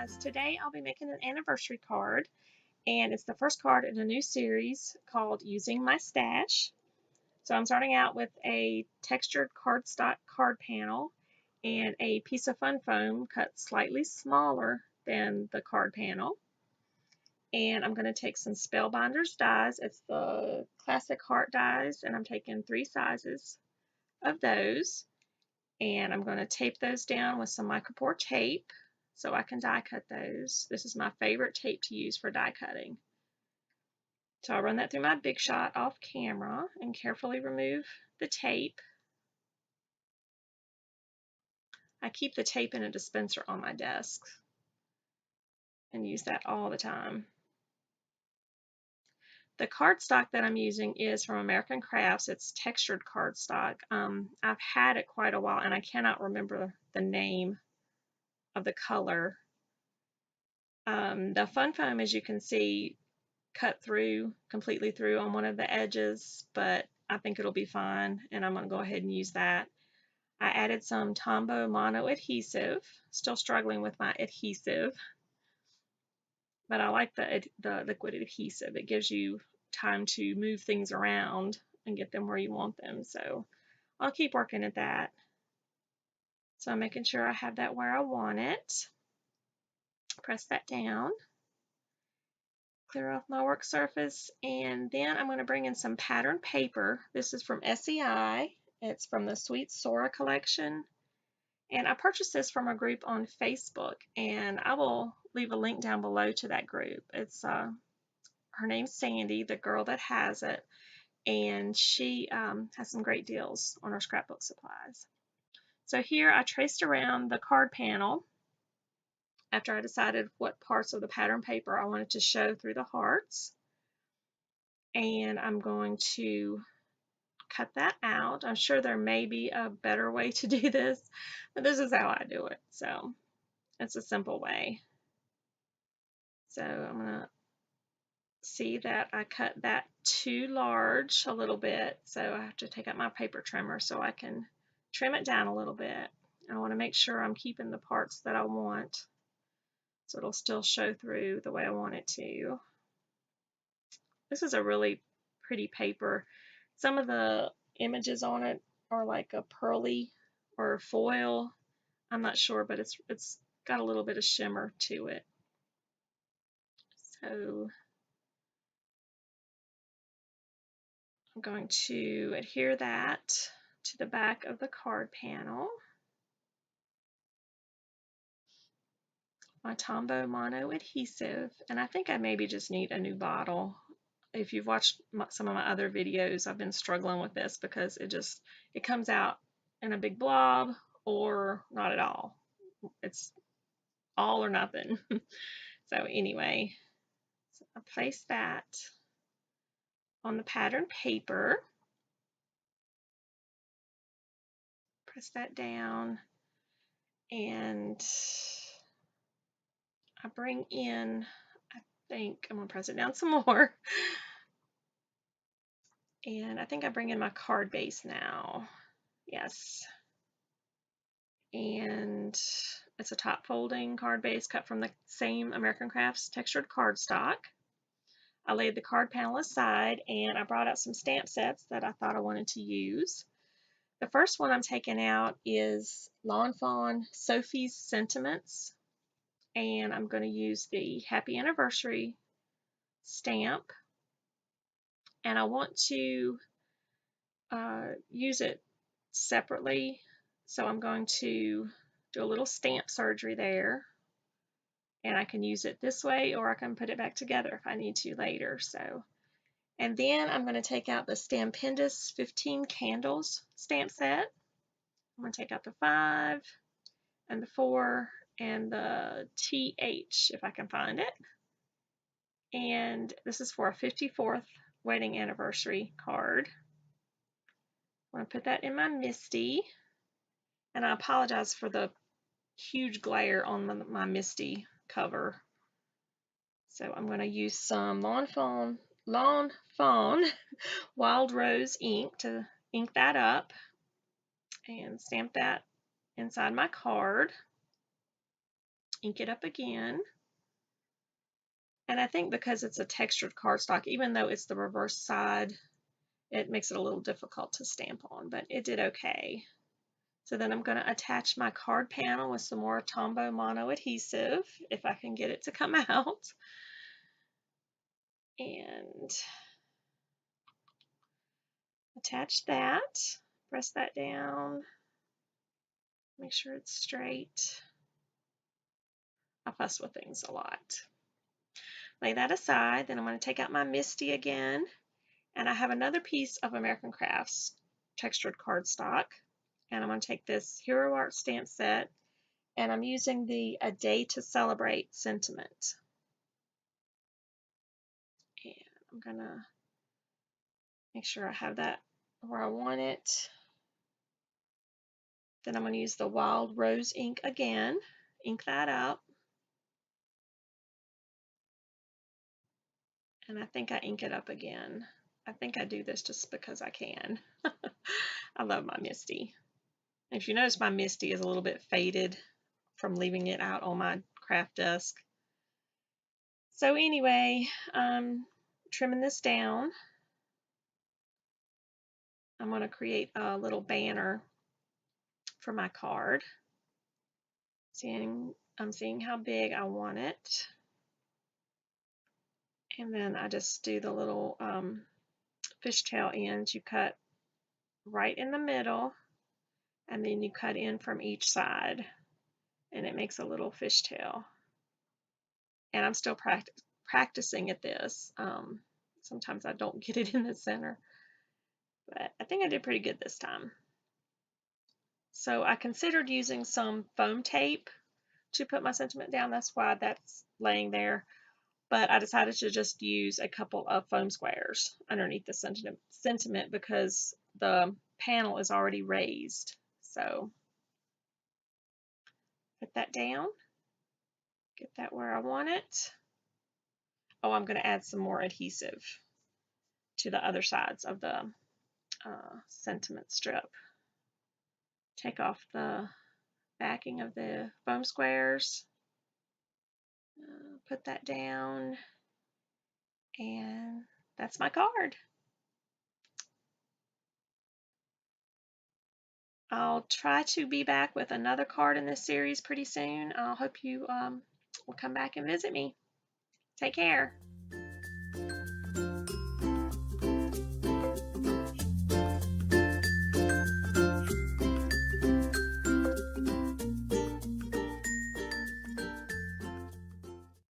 guys, today I'll be making an anniversary card, and it's the first card in a new series called Using My Stash. So I'm starting out with a textured cardstock card panel and a piece of fun foam cut slightly smaller than the card panel. And I'm going to take some Spellbinders dies. It's the classic heart dies, and I'm taking 3 sizes of those. And I'm going to tape those down with some micropore tape so I can die cut those. This is my favorite tape to use for die cutting. So I'll run that through my Big Shot off camera and carefully remove the tape. I keep the tape in a dispenser on my desk and use that all the time. The cardstock that I'm using is from American Crafts. It's textured cardstock. I've had it quite a while and I cannot remember the name of the color. The fun foam, as you can see, cut through completely through on one of the edges, but I think it'll be fine, and I'm going to go ahead and use that. I added some Tombow mono adhesive. Still struggling with my adhesive, but I like the liquid adhesive. It gives you time to move things around and get them where you want them, so I'll keep working at that. So I'm making sure I have that where I want it. Press that down. Clear off my work surface, and then I'm going to bring in some pattern paper. This is from SEI. It's from the Sweet Sora collection, and I purchased this from a group on Facebook, and I will leave a link down below to that group. It's her name's Sandy, the girl that has it, and she has some great deals on her scrapbook supplies. So here I traced around the card panel after I decided what parts of the pattern paper I wanted to show through the hearts. And I'm going to cut that out. I'm sure there may be a better way to do this, but this is how I do it. So it's a simple way. So I'm going to see that I cut that too large a little bit. So I have to take out my paper trimmer so I can trim it down a little bit. I want to make sure I'm keeping the parts that I want so it'll still show through the way I want it to. This is a really pretty paper. Some of the images on it are like a pearly or foil. I'm not sure, but it's got a little bit of shimmer to it. So I'm going to adhere that to the back of the card panel. My Tombow mono adhesive, and I think I maybe just need a new bottle. If you've watched some of my other videos, I've been struggling with this because it comes out in a big blob or not at all. It's all or nothing. So anyway, so I place that on the pattern paper. Press that down, and I bring in, I think I'm going to press it down some more. And I think I bring in my card base now. Yes. And it's a top folding card base cut from the same American Crafts textured cardstock. I laid the card panel aside and I brought out some stamp sets that I thought I wanted to use. The first one I'm taking out is Lawn Fawn Sophie's Sentiments, and I'm going to use the Happy Anniversary stamp, and I want to use it separately, so I'm going to do a little stamp surgery there, and I can use it this way or I can put it back together if I need to later. So, and then I'm going to take out the Spellbinders 15 Candles stamp set. I'm going to take out the 5 and the 4 and the TH if I can find it. And this is for a 54th wedding anniversary card. I'm going to put that in my MISTI. And I apologize for the huge glare on my MISTI cover. So I'm going to use some Lawn Fawn Wild Rose ink to ink that up and stamp that inside my card. ink it up again. And I think because it's a textured cardstock, even though it's the reverse side, it makes it a little difficult to stamp on, but it did okay. So then I'm going to attach my card panel with some more Tombow Mono adhesive, if I can get it to come out. And attach that, press that down, make sure it's straight. I fuss with things a lot. Lay that aside, then I'm going to take out my Misty again, and I have another piece of American Crafts textured cardstock, and I'm going to take this Hero Art stamp set, and I'm using the A Day to Celebrate sentiment. And I'm going to make sure I have that where I want it. Then I'm going to use the Wild Rose ink again, ink that up. And I think I ink it up again. I think I do this just because I can. I love my Misty. If you notice, my Misty is a little bit faded from leaving it out on my craft desk. So anyway, trimming this down. I'm going to create a little banner for my card. I'm seeing how big I want it. And then I just do the little fishtail ends. You cut right in the middle, and then you cut in from each side, and it makes a little fishtail. And I'm still practicing at this. Sometimes I don't get it in the center, but I think I did pretty good this time. So I considered using some foam tape to put my sentiment down. That's why that's laying there. But I decided to just use a couple of foam squares underneath the sentiment because the panel is already raised. So put that down, get that where I want it. Oh, I'm going to add some more adhesive to the other sides of the sentiment strip. Take off the backing of the foam squares, put that down, and that's my card. I'll try to be back with another card in this series pretty soon. I hope you will come back and visit me. Take care.